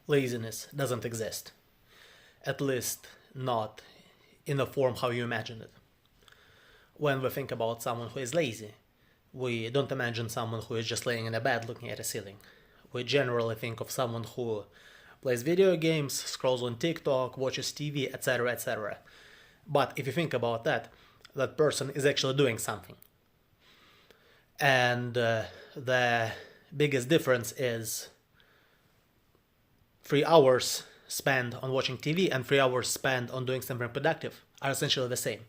laziness doesn't exist. At least not in the form how you imagine it. When we think about someone who is lazy, we don't imagine someone who is just laying in a bed looking at a ceiling. We generally think of someone who plays video games, scrolls on TikTok, watches TV, etc., etc. But if you think about that, that person is actually doing something. And the biggest difference is 3 hours spent on watching TV and 3 hours spent on doing something productive are essentially the same.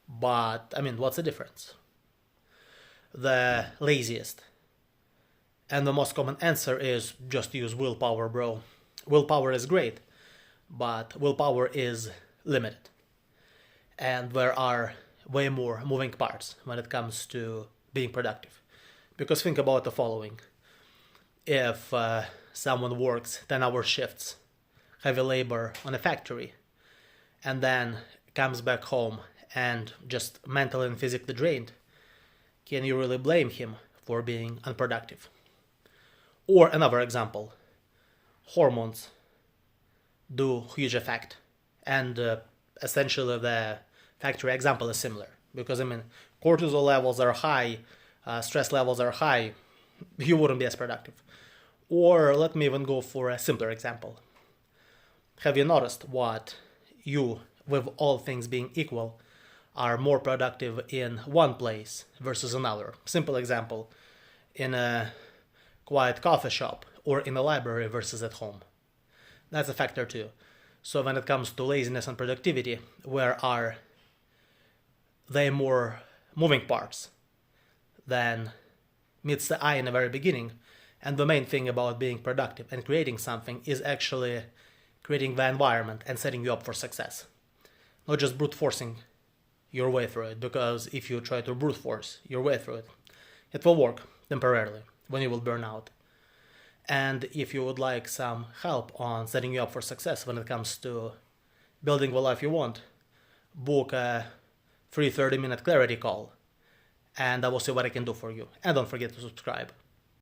But, what's the difference? The laziest and the most common answer is just use willpower, bro. Willpower is great, but willpower is limited. And there are way more moving parts when it comes to being productive. Because think about the following. If someone works 10-hour shifts, heavy labor on a factory, and then comes back home and just mentally and physically drained, can you really blame him for being unproductive? Or another example, hormones do huge effect. And essentially the factory example is similar. Because, cortisol levels are high, stress levels are high, you wouldn't be as productive. Or let me even go for a simpler example. Have you noticed what you, with all things being equal, are more productive in one place versus another? Simple example, in a quiet coffee shop or in a library versus at home. That's a factor too. So when it comes to laziness and productivity, where are they more moving parts than meets the eye in the very beginning? And the main thing about being productive and creating something is actually creating the environment and setting you up for success. Not just brute forcing your way through it, because if you try to brute force your way through it, it will work temporarily when you will burn out. And if you would like some help on setting you up for success when it comes to building the life you want, book a free 30-minute clarity call, and I will see what I can do for you. And don't forget to subscribe.